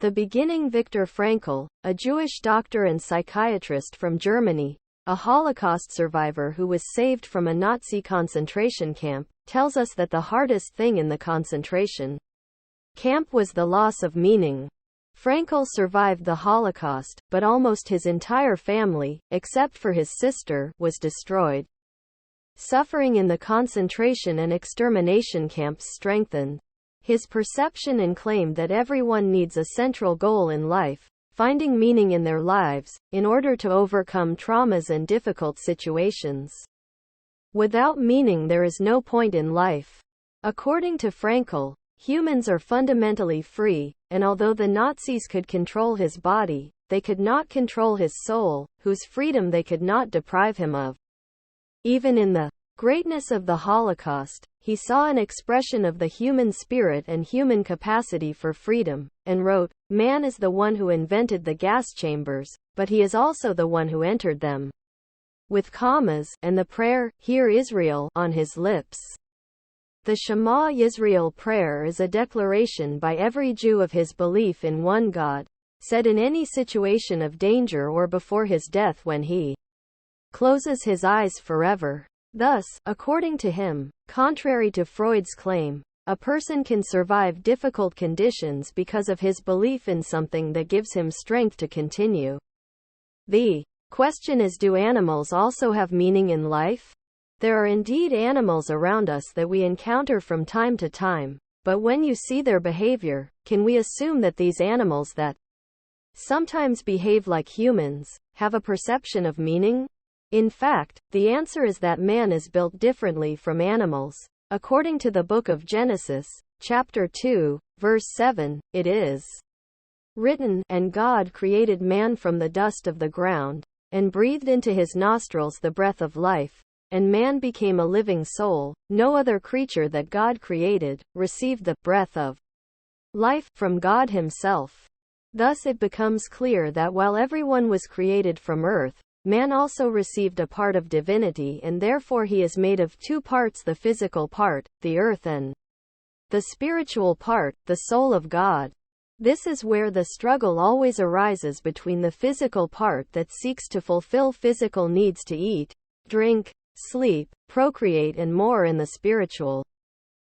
The beginning. Viktor Frankl, a Jewish doctor and psychiatrist from Germany, a Holocaust survivor who was saved from a Nazi concentration camp, tells us that the hardest thing in the concentration camp was the loss of meaning. Frankl survived the Holocaust, but almost his entire family, except for his sister, was destroyed. Suffering in the concentration and extermination camps strengthened his perception and claimed that everyone needs a central goal in life, finding meaning in their lives, in order to overcome traumas and difficult situations. Without meaning there is no point in life. According to Frankl, humans are fundamentally free, and although the Nazis could control his body, they could not control his soul, whose freedom they could not deprive him of. Even in the greatness of the Holocaust, he saw an expression of the human spirit and human capacity for freedom, and wrote, "Man is the one who invented the gas chambers, but he is also the one who entered them," with commas, and the prayer, "Hear Israel," on his lips. The Shema Yisrael prayer is a declaration by every Jew of his belief in one God, said in any situation of danger or before his death when he closes his eyes forever. Thus, according to him, contrary to Freud's claim, a person can survive difficult conditions because of his belief in something that gives him strength to continue. The question is, do animals also have meaning in life? There are indeed animals around us that we encounter from time to time, but when you see their behavior, can we assume that these animals that sometimes behave like humans have a perception of meaning? In fact, the answer is that man is built differently from animals. According to the book of Genesis, chapter 2, verse 7, it is written, "And God created man from the dust of the ground, and breathed into his nostrils the breath of life, and man became a living soul." No other creature that God created received the breath of life from God himself. Thus it becomes clear that while everyone was created from earth, man also received a part of divinity, and therefore he is made of two parts: the physical part, the earth, and the spiritual part, the soul of God. This is where the struggle always arises between the physical part that seeks to fulfill physical needs to eat, drink, sleep, procreate and more, and the spiritual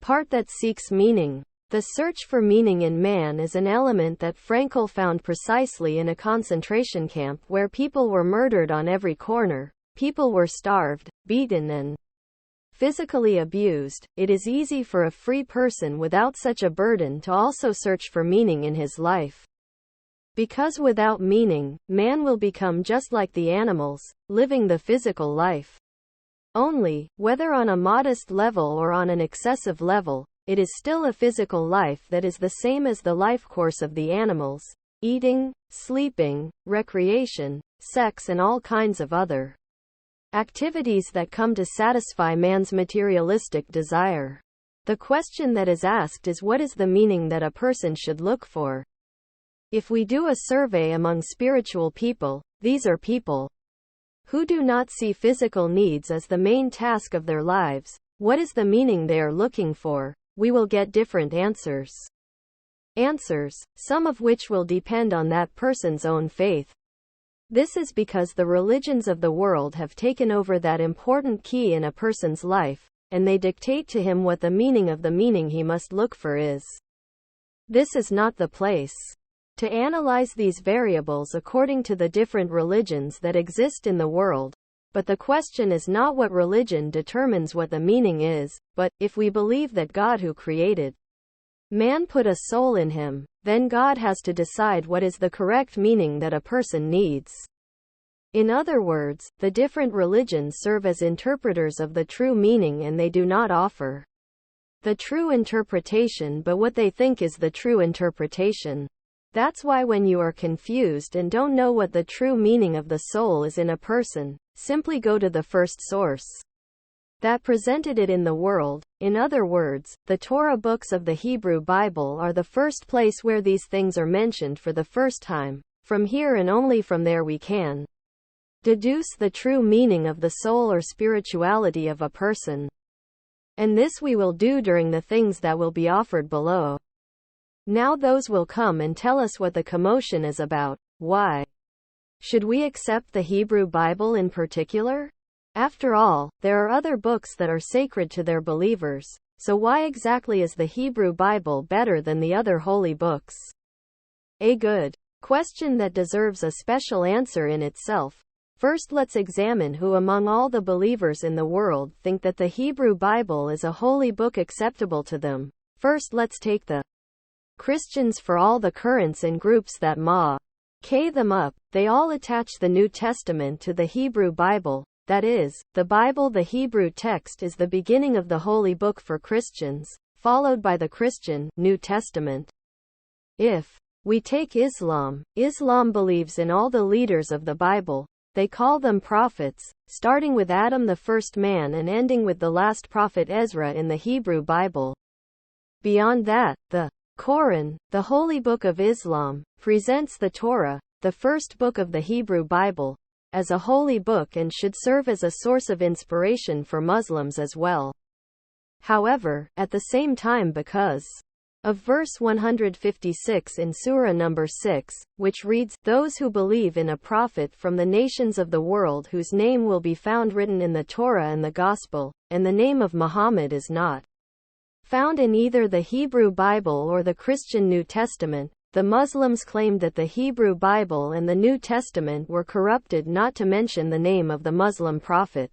part that seeks meaning. The search for meaning in man is an element that Frankl found precisely in a concentration camp where people were murdered on every corner, people were starved, beaten and physically abused. It is easy for a free person without such a burden to also search for meaning in his life. Because without meaning, man will become just like the animals, living the physical life only, whether on a modest level or on an excessive level. It is still a physical life that is the same as the life course of the animals: eating, sleeping, recreation, sex and all kinds of other activities that come to satisfy man's materialistic desire. The question that is asked is, what is the meaning that a person should look for? If we do a survey among spiritual people, these are people who do not see physical needs as the main task of their lives. What is the meaning they are looking for? We will get different answers. Some of which will depend on that person's own faith. This is because the religions of the world have taken over that important key in a person's life, and they dictate to him what the meaning of the meaning he must look for is. This is not the place to analyze these variables according to the different religions that exist in the world. But the question is not what religion determines what the meaning is, but, if we believe that God who created man put a soul in him, then God has to decide what is the correct meaning that a person needs. In other words, the different religions serve as interpreters of the true meaning, and they do not offer the true interpretation but what they think is the true interpretation. That's why when you are confused and don't know what the true meaning of the soul is in a person, simply go to the first source that presented it in the world. In other words, the Torah books of the Hebrew Bible are the first place where these things are mentioned for the first time. From here and only from there we can deduce the true meaning of the soul or spirituality of a person. And this we will do during the things that will be offered below. Now those will come and tell us what the commotion is about. Why should we accept the Hebrew Bible in particular? After all, there are other books that are sacred to their believers, so why exactly is the Hebrew Bible better than the other holy books? A good question that deserves a special answer in itself. First, let's examine who among all the believers in the world think that the Hebrew Bible is a holy book acceptable to them. First, let's take the Christians for all the currents and groups that them up. They all attach the New Testament to the Hebrew Bible. That is, the Bible, the Hebrew text, is the beginning of the holy book for Christians, followed by the Christian New Testament. If we take Islam, Islam believes in all the leaders of the Bible. They call them prophets, starting with Adam the first man and ending with the last prophet Ezra in the Hebrew Bible. Beyond that, the Quran, the holy book of Islam, presents the Torah, the first book of the Hebrew Bible, as a holy book and should serve as a source of inspiration for Muslims as well. However, at the same time, because of verse 156 in Surah number 6, which reads, "Those who believe in a prophet from the nations of the world whose name will be found written in the Torah and the Gospel, and the name of Muhammad is not found in either the Hebrew Bible or the Christian New Testament," the Muslims claimed that the Hebrew Bible and the New Testament were corrupted, not to mention the name of the Muslim prophet.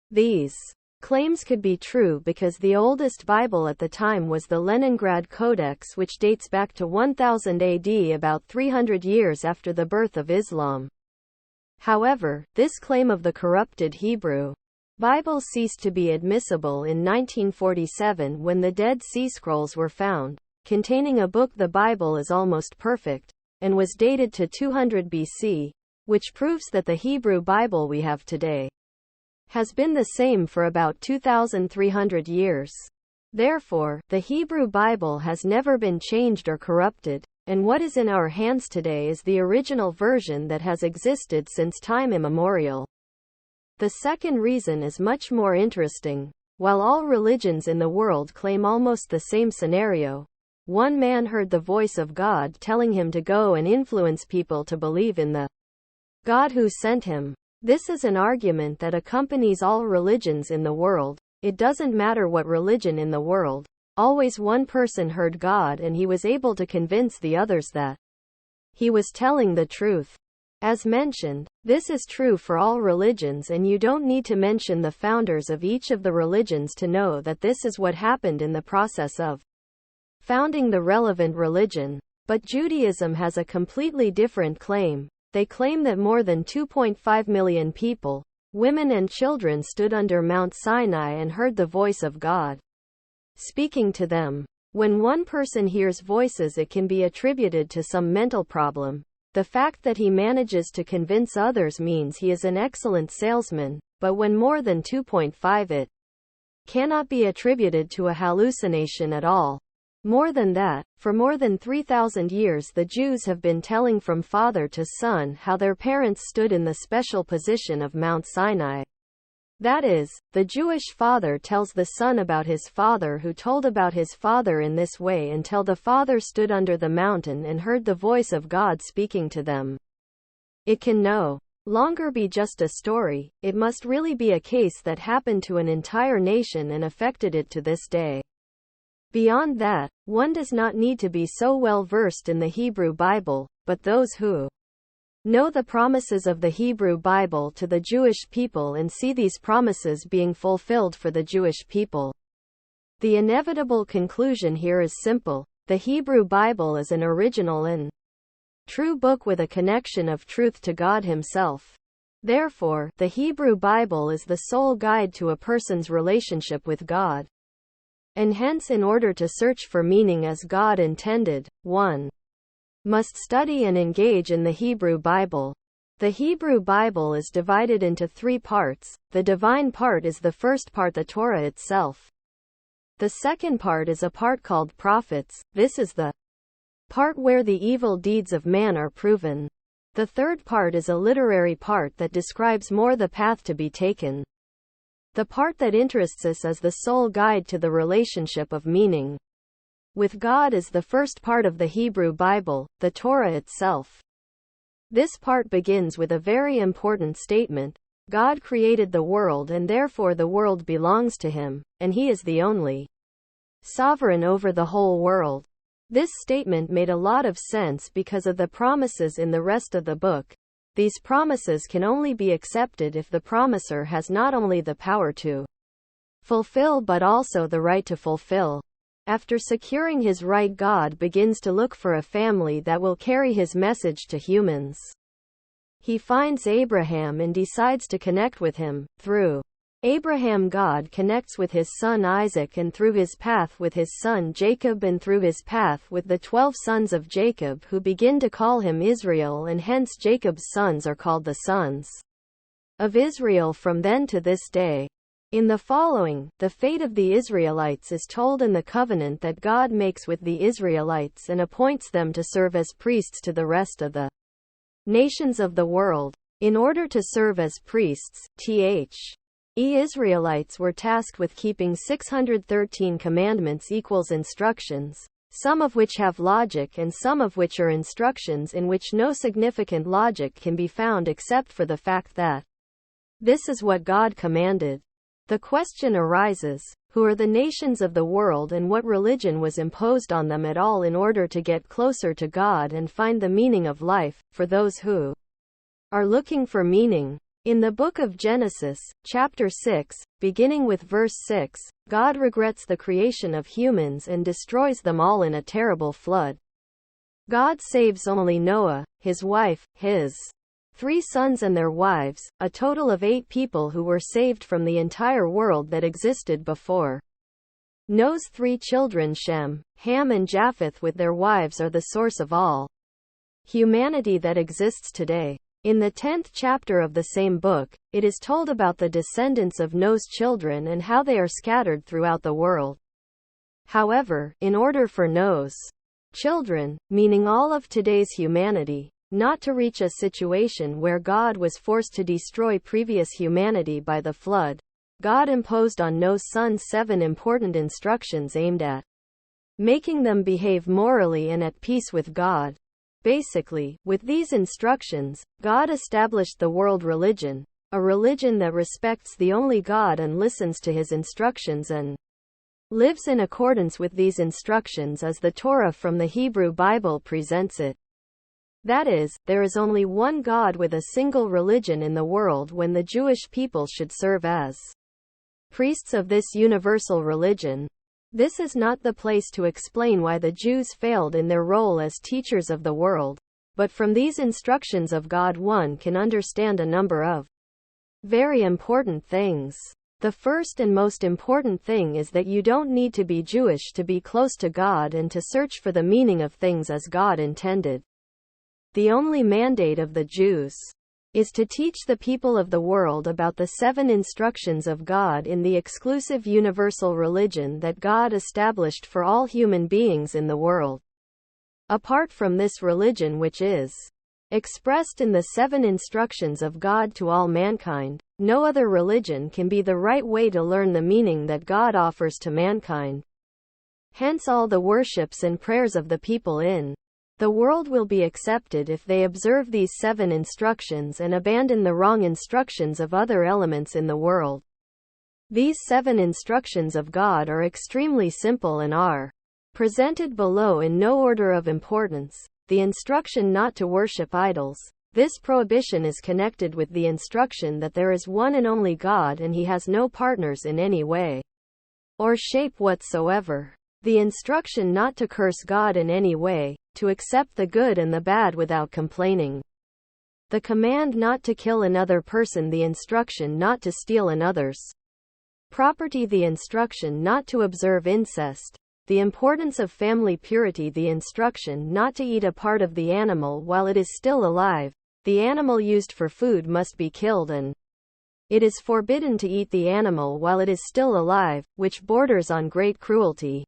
These claims could be true because the oldest Bible at the time was the Leningrad Codex, which dates back to 1000 AD, about 300 years after the birth of Islam. However, this claim of the corrupted Hebrew Bible ceased to be admissible in 1947 when the Dead Sea Scrolls were found, containing a book. The Bible is almost perfect, and was dated to 200 BC, which proves that the Hebrew Bible we have today has been the same for about 2,300 years. Therefore, the Hebrew Bible has never been changed or corrupted, and what is in our hands today is the original version that has existed since time immemorial. The second reason is much more interesting. While all religions in the world claim almost the same scenario, one man heard the voice of God telling him to go and influence people to believe in the God who sent him. This is an argument that accompanies all religions in the world. It doesn't matter what religion in the world. Always one person heard God and he was able to convince the others that he was telling the truth. As mentioned, this is true for all religions, and you don't need to mention the founders of each of the religions to know that this is what happened in the process of founding the relevant religion. But Judaism has a completely different claim. They claim that more than 2.5 million people, women and children, stood under Mount Sinai and heard the voice of God speaking to them. When one person hears voices, it can be attributed to some mental problem. The fact that he manages to convince others means he is an excellent salesman, but when more than 2.5, it cannot be attributed to a hallucination at all. More than that, for more than 3,000 years the Jews have been telling from father to son how their parents stood in the special position of Mount Sinai. That is, the Jewish father tells the son about his father, who told about his father in this way until the father stood under the mountain and heard the voice of God speaking to them. It can no longer be just a story, it must really be a case that happened to an entire nation and affected it to this day. Beyond that, one does not need to be so well versed in the Hebrew Bible, but those who know the promises of the Hebrew Bible to the Jewish people and see these promises being fulfilled for the Jewish people. The inevitable conclusion here is simple: the Hebrew Bible is an original and true book with a connection of truth to God Himself. Therefore, the Hebrew Bible is the sole guide to a person's relationship with God. And hence, in order to search for meaning as God intended, one must study and engage in the Hebrew Bible. The Hebrew Bible is divided into three parts. The divine part is the first part, the Torah itself. The second part is a part called prophets. This is the part where the evil deeds of man are proven. The third part is a literary part that describes more the path to be taken. The part that interests us is the sole guide to the relationship of meaning. with God is the first part of the Hebrew Bible, the Torah itself. This part begins with a very important statement. God created the world and therefore the world belongs to him, and he is the only sovereign over the whole world. This statement made a lot of sense because of the promises in the rest of the book. These promises can only be accepted if the promiser has not only the power to fulfill but also the right to fulfill. After securing his right, God begins to look for a family that will carry his message to humans. He finds Abraham and decides to connect with him. Through Abraham, God connects with his son Isaac, and through his path with his son Jacob, and through his path with the 12 sons of Jacob, who begin to call him Israel, and hence Jacob's sons are called the sons of Israel from then to this day. In the following, the fate of the Israelites is told in the covenant that God makes with the Israelites and appoints them to serve as priests to the rest of the nations of the world. In order to serve as priests, Israelites were tasked with keeping 613 commandments equals instructions, some of which have logic and some of which are instructions in which no significant logic can be found except for the fact that this is what God commanded. The question arises, who are the nations of the world and what religion was imposed on them at all in order to get closer to God and find the meaning of life, for those who are looking for meaning? In the book of Genesis, chapter 6, beginning with verse 6, God regrets the creation of humans and destroys them all in a terrible flood. God saves only Noah, his wife, his 3 sons and their wives, a total of 8 people who were saved from the entire world that existed before. Noah's 3 children Shem, Ham and Japheth with their wives are the source of all humanity that exists today. In the 10th chapter of the same book, it is told about the descendants of Noah's children and how they are scattered throughout the world. However, in order for Noah's children, meaning all of today's humanity, not to reach a situation where God was forced to destroy previous humanity by the flood, God imposed on Noah's sons 7 important instructions aimed at making them behave morally and at peace with God. Basically, with these instructions, God established the world religion, a religion that respects the only God and listens to his instructions and lives in accordance with these instructions as the Torah from the Hebrew Bible presents it. That is, there is only one God with a single religion in the world, when the Jewish people should serve as priests of this universal religion. This is not the place to explain why the Jews failed in their role as teachers of the world, but from these instructions of God one can understand a number of very important things. The first and most important thing is that you don't need to be Jewish to be close to God and to search for the meaning of things as God intended. The only mandate of the Jews is to teach the people of the world about the 7 instructions of God in the exclusive universal religion that God established for all human beings in the world. Apart from this religion, which is expressed in the 7 instructions of God to all mankind, no other religion can be the right way to learn the meaning that God offers to mankind. Hence all the worships and prayers of the people in the world will be accepted if they observe these 7 instructions and abandon the wrong instructions of other elements in the world. These 7 instructions of God are extremely simple and are presented below in no order of importance. The instruction not to worship idols. This prohibition is connected with the instruction that there is one and only God and he has no partners in any way or shape whatsoever. The instruction not to curse God in any way, to accept the good and the bad without complaining. The command not to kill another person, the instruction not to steal another's property, the instruction not to observe incest, the importance of family purity, the instruction not to eat a part of the animal while it is still alive. The animal used for food must be killed and it is forbidden to eat the animal while it is still alive, which borders on great cruelty.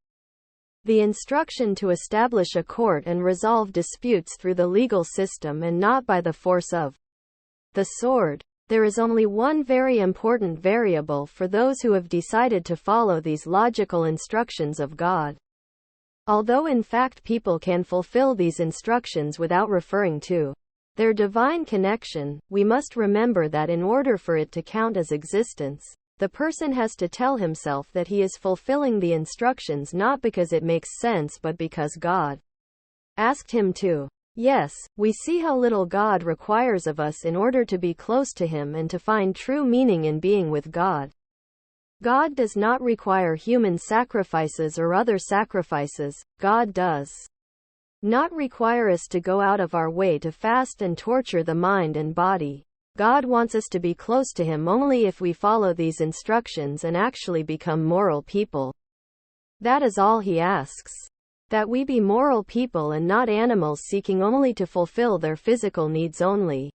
The instruction to establish a court and resolve disputes through the legal system and not by the force of the sword. There is only one very important variable for those who have decided to follow these logical instructions of God. Although in fact people can fulfill these instructions without referring to their divine connection, we must remember that in order for it to count as existence, the person has to tell himself that he is fulfilling the instructions not because it makes sense but because God asked him to. Yes, we see how little God requires of us in order to be close to Him and to find true meaning in being with God. God does not require human sacrifices or other sacrifices. God does not require us to go out of our way to fast and torture the mind and body. God wants us to be close to Him only if we follow these instructions and actually become moral people. That is all He asks. That we be moral people and not animals seeking only to fulfill their physical needs only.